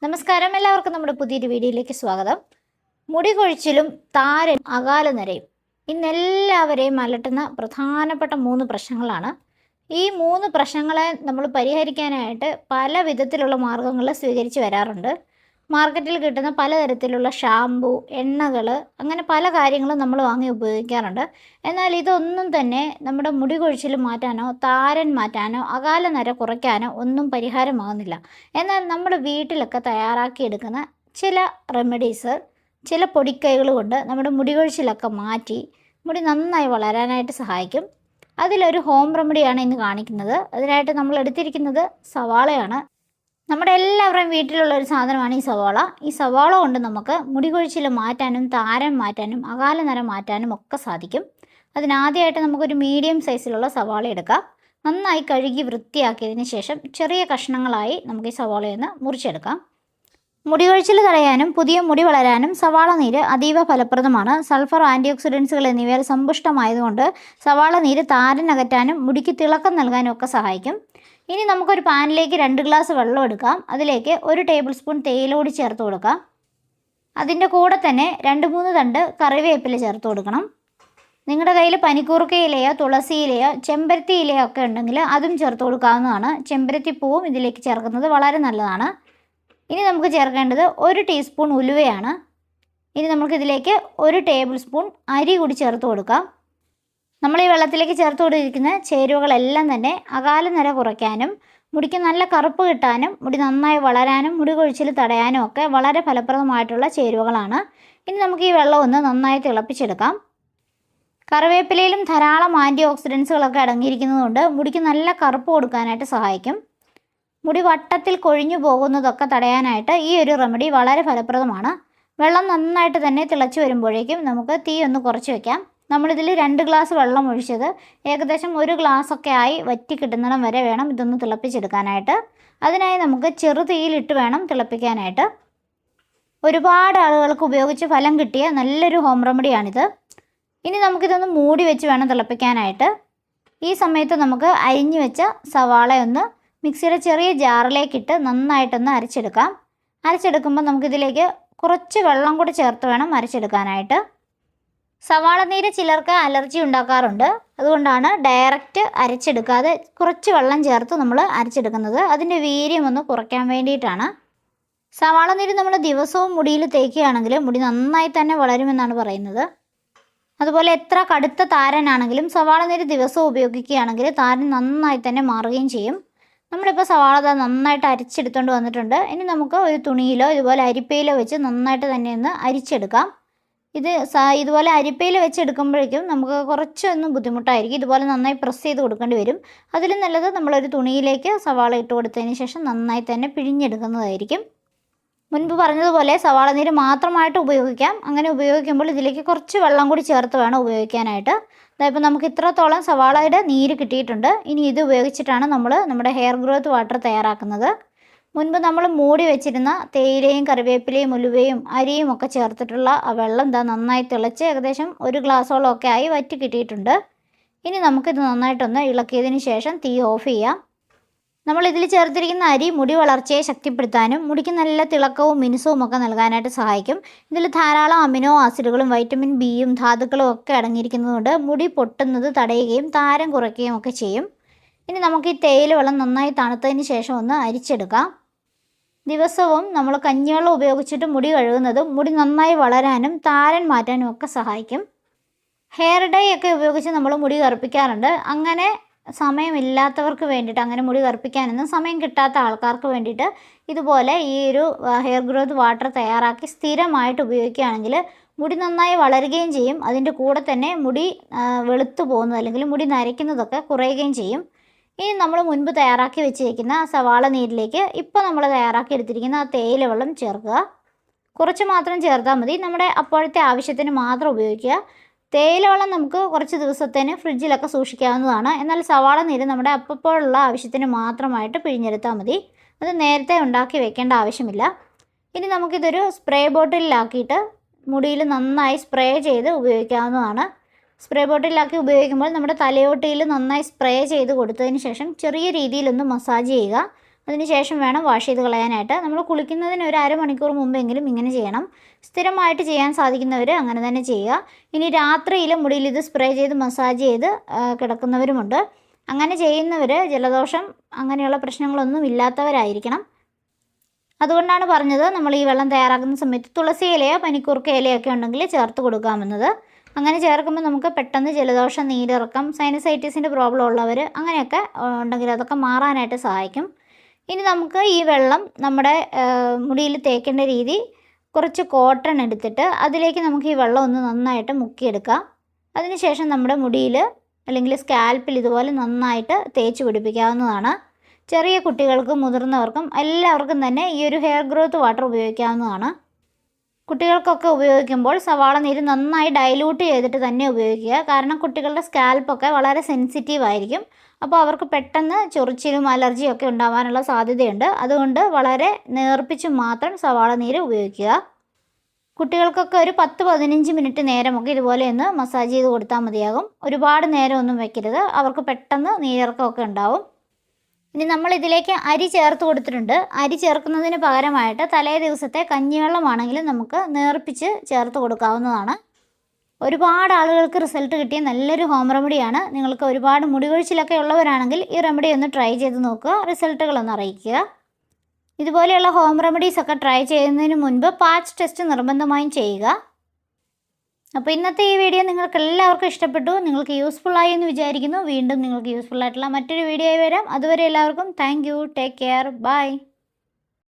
നമസ്കാരം, എല്ലാവർക്കും നമ്മുടെ പുതിയൊരു വീഡിയോയിലേക്ക് സ്വാഗതം. മുടി കൊഴിച്ചിലും താരൻ അകാലനരയും ഇന്നെല്ലാവരെയും അലട്ടുന്ന പ്രധാനപ്പെട്ട 3 പ്രശ്നങ്ങളാണ്. ഈ 3 പ്രശ്നങ്ങളെ നമ്മൾ പരിഹരിക്കാനായിട്ട് പല വിധത്തിലുള്ള മാർഗ്ഗങ്ങൾ സ്വീകരിച്ച് വരാറുണ്ട്. മാർക്കറ്റിൽ കിട്ടുന്ന പലതരത്തിലുള്ള ഷാമ്പു, എണ്ണകൾ, അങ്ങനെ പല കാര്യങ്ങളും നമ്മൾ വാങ്ങി ഉപയോഗിക്കാറുണ്ട്. എന്നാൽ ഇതൊന്നും തന്നെ നമ്മുടെ മുടി കൊഴിച്ചിൽ മാറ്റാനോ താരൻ മാറ്റാനോ അകാലനര കുറയ്ക്കാനോ ഒന്നും പരിഹാരമാകുന്നില്ല. എന്നാൽ നമ്മുടെ വീട്ടിലൊക്കെ തയ്യാറാക്കിയെടുക്കുന്ന ചില റെമഡീസ്, ചില പൊടിക്കൈകൾ കൊണ്ട് നമ്മുടെ മുടി കൊഴിച്ചിലൊക്കെ മാറ്റി മുടി നന്നായി വളരാനായിട്ട് സഹായിക്കും. അതിലൊരു ഹോം റെമഡിയാണ് ഇന്ന് കാണിക്കുന്നത്. അതിനായിട്ട് നമ്മൾ എടുത്തിരിക്കുന്നത് സവാളയാണ്. നമ്മുടെ എല്ലാവരുടെയും വീട്ടിലുള്ള ഒരു സാധനമാണ് ഈ സവാള. ഈ സവാള കൊണ്ട് നമുക്ക് മുടി കൊഴിച്ചിൽ മാറ്റാനും താരൻ മാറ്റാനും അകാലനര മാറ്റാനും ഒക്കെ സാധിക്കും. അതിനാദ്യമായിട്ട് നമുക്കൊരു മീഡിയം സൈസിലുള്ള സവാള എടുക്കാം. നന്നായി കഴുകി വൃത്തിയാക്കിയതിന് ശേഷം ചെറിയ കഷ്ണങ്ങളായി നമുക്ക് ഈ സവാളയൊന്ന് മുറിച്ചെടുക്കാം. മുടി കൊഴിച്ചിൽ തടയാനും പുതിയ മുടി വളരാനും സവാള നീര് അതീവ ഫലപ്രദമാണ്. സൾഫർ, ആൻറ്റി ഓക്സിഡൻസുകൾ എന്നിവയാൽ സമ്പുഷ്ടമായതുകൊണ്ട് സവാള നീര് താരൻ അകറ്റാനും മുടിക്ക് തിളക്കം നൽകാനും ഒക്കെ സഹായിക്കും. ഇനി നമുക്കൊരു പാനിലേക്ക് 2 ഗ്ലാസ് വെള്ളം എടുക്കാം. അതിലേക്ക് 1 ടേബിൾ സ്പൂൺ തേയില കൂടി ചേർത്ത് കൊടുക്കാം. അതിൻ്റെ കൂടെ തന്നെ 2-3 തണ്ട് കറിവേപ്പില ചേർത്ത് കൊടുക്കണം. നിങ്ങളുടെ കയ്യിൽ പനിക്കൂർക്ക ഇലയോ തുളസി ഇലയോ ചെമ്പരത്തി ഇലയോ ഒക്കെ ഉണ്ടെങ്കിൽ അതും ചേർത്ത് കൊടുക്കാവുന്നതാണ്. ചെമ്പരത്തി പൂവും ഇതിലേക്ക് ചേർക്കുന്നത് വളരെ നല്ലതാണ്. ഇനി നമുക്ക് ചേർക്കേണ്ടത് 1 ടീസ്പൂൺ ഉലുവയാണ്. ഇനി നമുക്കിതിലേക്ക് 1 ടേബിൾ സ്പൂൺ അരി കൂടി ചേർത്ത് കൊടുക്കാം. നമ്മൾ ഈ വെള്ളത്തിലേക്ക് ചേർത്ത് കൊടുത്തിരിക്കുന്ന ചേരുവകളെല്ലാം തന്നെ അകാലനര കുറയ്ക്കാനും മുടിക്ക് നല്ല കറുപ്പ് കിട്ടാനും മുടി നന്നായി വളരാനും മുടി കൊഴിച്ചിൽ തടയാനും ഒക്കെ വളരെ ഫലപ്രദമായിട്ടുള്ള ചേരുവകളാണ്. ഇനി നമുക്ക് ഈ വെള്ളം ഒന്ന് നന്നായി തിളപ്പിച്ചെടുക്കാം. കറിവേപ്പിലയിലും ധാരാളം ആൻറ്റി ഓക്സിഡൻസുകളൊക്കെ അടങ്ങിയിരിക്കുന്നതുകൊണ്ട് മുടിക്ക് നല്ല കറുപ്പ് കൊടുക്കാനായിട്ട് സഹായിക്കും. മുടി വട്ടത്തിൽ കൊഴിഞ്ഞു പോകുന്നതൊക്കെ തടയാനായിട്ട് ഈ ഒരു റെമഡി വളരെ ഫലപ്രദമാണ്. വെള്ളം നന്നായിട്ട് തന്നെ തിളച്ച് വരുമ്പോഴേക്കും നമുക്ക് തീ ഒന്ന് കുറച്ച് വയ്ക്കാം. നമ്മളിതിൽ 2 ഗ്ലാസ് വെള്ളം ഒഴിച്ചത് ഏകദേശം 1 ഗ്ലാസ്സൊക്കെ ആയി വറ്റി കിട്ടുന്നിടം വരെ വേണം ഇതൊന്ന് തിളപ്പിച്ചെടുക്കാനായിട്ട്. അതിനായി നമുക്ക് ചെറുതീയിലിട്ട് വേണം തിളപ്പിക്കാനായിട്ട്. ഒരുപാട് ആളുകൾക്ക് ഉപയോഗിച്ച് ഫലം കിട്ടിയ നല്ലൊരു ഹോം റെമഡിയാണിത്. ഇനി നമുക്കിതൊന്ന് മൂടി വെച്ച് വേണം തിളപ്പിക്കാനായിട്ട്. ഈ സമയത്ത് നമുക്ക് അരിഞ്ഞു വെച്ച സവാളയൊന്ന് മിക്സിയുടെ ചെറിയ ജാറിലേക്കിട്ട് നന്നായിട്ടൊന്ന് അരച്ചെടുക്കാം. അരച്ചെടുക്കുമ്പോൾ നമുക്കിതിലേക്ക് കുറച്ച് വെള്ളം കൂടി ചേർത്ത് വേണം അരച്ചെടുക്കാനായിട്ട്. സവാള നീര് ചിലർക്ക് അലർജി ഉണ്ടാക്കാറുണ്ട്. അതുകൊണ്ടാണ് ഡയറക്റ്റ് അരച്ചെടുക്കാതെ കുറച്ച് വെള്ളം ചേർത്ത് നമ്മൾ അരച്ചെടുക്കുന്നത്. അതിൻ്റെ വീര്യം ഒന്ന് കുറയ്ക്കാൻ വേണ്ടിയിട്ടാണ്. സവാള നീര് നമ്മൾ ദിവസവും മുടിയിൽ തേക്കുകയാണെങ്കിൽ മുടി നന്നായി തന്നെ വളരുമെന്നാണ് പറയുന്നത്. അതുപോലെ എത്ര കടുത്ത താരനാണെങ്കിലും സവാള നീര് ദിവസവും ഉപയോഗിക്കുകയാണെങ്കിൽ താരൻ നന്നായി തന്നെ മാറുകയും ചെയ്യും. നമ്മളിപ്പോൾ സവാള നന്നായിട്ട് അരിച്ചെടുത്തുകൊണ്ട് വന്നിട്ടുണ്ട്. ഇനി നമുക്ക് ഒരു തുണിയിലോ ഇതുപോലെ അരിപ്പയിലോ വെച്ച് നന്നായിട്ട് തന്നെ ഒന്ന് അരിച്ചെടുക്കാം. ഇതുപോലെ അരിപ്പയിൽ വെച്ചെടുക്കുമ്പോഴേക്കും നമുക്ക് കുറച്ചൊന്നും ബുദ്ധിമുട്ടായിരിക്കും. ഇതുപോലെ നന്നായി പ്രസ് ചെയ്ത് കൊടുക്കേണ്ടി വരും. അതിലും നല്ലത് നമ്മളൊരു തുണിയിലേക്ക് സവാള ഇട്ട് കൊടുത്തതിന് ശേഷം നന്നായി തന്നെ പിഴിഞ്ഞെടുക്കുന്നതായിരിക്കും. മുൻപ് പറഞ്ഞതുപോലെ സവാള നീര് മാത്രമായിട്ട് ഉപയോഗിക്കാം. അങ്ങനെ ഉപയോഗിക്കുമ്പോൾ ഇതിലേക്ക് കുറച്ച് വെള്ളം കൂടി ചേർത്ത് വേണം ഉപയോഗിക്കാനായിട്ട്. അതായത് നമുക്ക് ഇത്രത്തോളം സവാളയുടെ നീര് കിട്ടിയിട്ടുണ്ട്. ഇനി ഇത് ഉപയോഗിച്ചിട്ടാണ് നമ്മൾ നമ്മുടെ ഹെയർ ഗ്രോത്ത് വാട്ടർ തയ്യാറാക്കുന്നത്. മുൻപ് നമ്മൾ മൂടി വെച്ചിരുന്ന തേയിലയും കറിവേപ്പിലയും ഉലുവയും അരിയും ഒക്കെ ചേർത്തിട്ടുള്ള ആ വെള്ളം നന്നായി തിളച്ച് ഏകദേശം 1 ഗ്ലാസോളം ഒക്കെ ആയി വറ്റി കിട്ടിയിട്ടുണ്ട്. ഇനി നമുക്കിത് നന്നായിട്ടൊന്ന് ഇളക്കിയതിന് ശേഷം തീ ഓഫ് ചെയ്യാം. നമ്മളിതിൽ ചേർത്തിരിക്കുന്ന അരി മുടി വളർച്ചയെ ശക്തിപ്പെടുത്താനും മുടിക്ക് നല്ല തിളക്കവും മിനുസവും ഒക്കെ നൽകാനായിട്ട് സഹായിക്കും. ഇതിൽ ധാരാളം അമിനോ ആസിഡുകളും വൈറ്റമിൻ ബിയും ധാതുക്കളും ഒക്കെ അടങ്ങിയിരിക്കുന്നതുകൊണ്ട് മുടി പൊട്ടുന്നത് തടയുകയും താരം കുറയ്ക്കുകയും ഒക്കെ ചെയ്യും. ഇനി നമുക്ക് ഈ തേയില വെള്ളം നന്നായി തണുത്തതിന് ശേഷം ഒന്ന് അരിച്ചെടുക്കാം. ദിവസവും നമ്മൾ കഞ്ഞിവെള്ളം ഉപയോഗിച്ചിട്ട് മുടി കഴുകുന്നതും മുടി നന്നായി വളരാനും താരൻ മാറ്റാനും ഒക്കെ സഹായിക്കും. ഹെയർ ഡൈ ഒക്കെ ഉപയോഗിച്ച് നമ്മൾ മുടി കറുപ്പിക്കാറുണ്ട്. അങ്ങനെ സമയമില്ലാത്തവർക്ക് വേണ്ടിയിട്ട്, അങ്ങനെ മുടി കറുപ്പിക്കാനൊന്നും സമയം കിട്ടാത്ത ആൾക്കാർക്ക് വേണ്ടിയിട്ട് ഇതുപോലെ ഈ ഒരു ഹെയർ ഗ്രോത്ത് വാട്ടർ തയ്യാറാക്കി സ്ഥിരമായിട്ട് ഉപയോഗിക്കുകയാണെങ്കിൽ മുടി നന്നായി വളരുകയും ചെയ്യും. അതിൻ്റെ കൂടെ തന്നെ മുടി വെളുത്തു പോകുന്നത് അല്ലെങ്കിൽ മുടി നരയ്ക്കുന്നതൊക്കെ കുറയുകയും ചെയ്യും. ഇനി നമ്മൾ മുൻപ് തയ്യാറാക്കി വെച്ചിരിക്കുന്ന സവാള നീരിലേക്ക് ഇപ്പോൾ നമ്മൾ തയ്യാറാക്കി എടുത്തിരിക്കുന്ന ആ തേയില വെള്ളം ചേർക്കുക. കുറച്ച് മാത്രം ചേർത്താൽ മതി. നമ്മുടെ അപ്പോഴത്തെ ആവശ്യത്തിന് മാത്രം ഉപയോഗിക്കുക. തേയില വെള്ളം നമുക്ക് കുറച്ച് ദിവസത്തേന് ഫ്രിഡ്ജിലൊക്കെ സൂക്ഷിക്കാവുന്നതാണ്. എന്നാൽ സവാള നീര് നമ്മുടെ അപ്പോഴുള്ള ആവശ്യത്തിന് മാത്രമായിട്ട് പിഴിഞ്ഞെടുത്താൽ മതി. അത് നേരത്തെ ഉണ്ടാക്കി വെക്കേണ്ട ആവശ്യമില്ല. ഇനി നമുക്കിതൊരു സ്പ്രേ ബോട്ടിലാക്കിയിട്ട് മുടിയിൽ നന്നായി സ്പ്രേ ചെയ്ത് ഉപയോഗിക്കാവുന്നതാണ്. സ്പ്രേ ബോട്ടിലാക്കി ഉപയോഗിക്കുമ്പോൾ നമ്മുടെ തലയോട്ടിയിൽ നന്നായി സ്പ്രേ ചെയ്ത് കൊടുത്തതിന് ശേഷം ചെറിയ രീതിയിലൊന്ന് മസാജ് ചെയ്യുക. അതിനുശേഷം വേണം വാഷ് ചെയ്ത് കളയാനായിട്ട്. നമ്മൾ കുളിക്കുന്നതിന് ഒരു അരമണിക്കൂർ മുമ്പെങ്കിലും ഇങ്ങനെ ചെയ്യണം. സ്ഥിരമായിട്ട് ചെയ്യാൻ സാധിക്കുന്നവർ അങ്ങനെ തന്നെ ചെയ്യുക. ഇനി രാത്രിയിൽ മുടിയിൽ ഇത് സ്പ്രേ ചെയ്ത് മസാജ് ചെയ്ത് കിടക്കുന്നവരുമുണ്ട്. അങ്ങനെ ചെയ്യുന്നവർ ജലദോഷം അങ്ങനെയുള്ള പ്രശ്നങ്ങളൊന്നും ഇല്ലാത്തവരായിരിക്കണം. അതുകൊണ്ടാണ് പറഞ്ഞത് നമ്മൾ ഈ വെള്ളം തയ്യാറാക്കുന്ന സമയത്ത് തുളസി ഇലയോ പനിക്കൂർക്ക ഇലയോ ഒക്കെ ഉണ്ടെങ്കിൽ ചേർത്ത് കൊടുക്കാമെന്നത്. അങ്ങനെ ചേർക്കുമ്പോൾ നമുക്ക് പെട്ടെന്ന് ജലദോഷം, നീരിറക്കം, സൈനസൈറ്റിസിൻ്റെ പ്രോബ്ലം ഉള്ളവർ അങ്ങനെയൊക്കെ ഉണ്ടെങ്കിൽ അതൊക്കെ മാറാനായിട്ട് സഹായിക്കും. ഇനി നമുക്ക് ഈ വെള്ളം നമ്മുടെ മുടിയിൽ തേക്കേണ്ട രീതി, കുറച്ച് കോട്ടൺ എടുത്തിട്ട് അതിലേക്ക് നമുക്ക് ഈ വെള്ളം ഒന്ന് നന്നായിട്ട് മുക്കിയെടുക്കാം. അതിനുശേഷം നമ്മുടെ മുടിയിൽ അല്ലെങ്കിൽ സ്കാൽപ്പിൽ ഇതുപോലെ നന്നായിട്ട് തേച്ച് പിടിപ്പിക്കാവുന്നതാണ്. ചെറിയ കുട്ടികൾക്കും മുതിർന്നവർക്കും എല്ലാവർക്കും തന്നെ ഈ ഒരു ഹെയർ ഗ്രോത്ത് വാട്ടർ ഉപയോഗിക്കാവുന്നതാണ്. കുട്ടികൾക്കൊക്കെ ഉപയോഗിക്കുമ്പോൾ സവാള നീര് നന്നായി ഡൈല്യൂട്ട് ചെയ്തിട്ട് തന്നെ ഉപയോഗിക്കുക. കാരണം കുട്ടികളുടെ സ്കാൽപ്പൊക്കെ വളരെ സെൻസിറ്റീവ് ആയിരിക്കും. അപ്പോൾ അവർക്ക് പെട്ടെന്ന് ചൊറിച്ചിലും അലർജിയും ഒക്കെ ഉണ്ടാകാനുള്ള സാധ്യതയുണ്ട്. അതുകൊണ്ട് വളരെ നേർപ്പിച്ച് മാത്രം സവാള നീര് ഉപയോഗിക്കുക. കുട്ടികൾക്കൊക്കെ ഒരു 10-15 മിനിറ്റ് നേരമൊക്കെ ഇതുപോലെ ഒന്ന് മസാജ് ചെയ്ത് കൊടുത്താൽ മതിയാകും. ഒരുപാട് നേരമൊന്നും വെക്കരുത്, അവർക്ക് പെട്ടെന്ന് നീരിറക്കമൊക്കെ ഉണ്ടാവും. ഇനി നമ്മൾ ഇതിലേക്ക് അരി ചേർത്ത് കൊടുത്തിട്ടുണ്ട്. അരി ചേർക്കുന്നതിന് പകരമായിട്ട് തലേ ദിവസത്തെ കഞ്ഞിവെള്ളമാണെങ്കിലും നമുക്ക് നേർപ്പിച്ച് ചേർത്ത് കൊടുക്കാവുന്നതാണ്. ഒരുപാട് ആളുകൾക്ക് റിസൾട്ട് കിട്ടിയ നല്ലൊരു ഹോം റെമഡിയാണ്. നിങ്ങൾക്ക് ഒരുപാട് മുടി കൊഴിച്ചിലൊക്കെ ഉള്ളവരാണെങ്കിൽ ഈ റെമഡി ഒന്ന് ട്രൈ ചെയ്ത് നോക്കുക, റിസൾട്ടുകളൊന്ന് അറിയിക്കുക. ഇതുപോലെയുള്ള ഹോം റെമഡീസൊക്കെ ട്രൈ ചെയ്യുന്നതിന് മുൻപ് പാച്ച് ടെസ്റ്റ് നിർബന്ധമായും ചെയ്യുക. അപ്പോൾ ഇന്നത്തെ ഈ വീഡിയോ നിങ്ങൾക്ക് എല്ലാവർക്കും ഇഷ്ടപ്പെട്ടു, നിങ്ങൾക്ക് യൂസ്ഫുള്ളായി എന്ന് വിചാരിക്കുന്നു. വീണ്ടും നിങ്ങൾക്ക് യൂസ്ഫുൾ ആയിട്ടുള്ള മറ്റൊരു വീഡിയോ വരാം. അതുവരെ എല്ലാവർക്കും thank you, take care, by.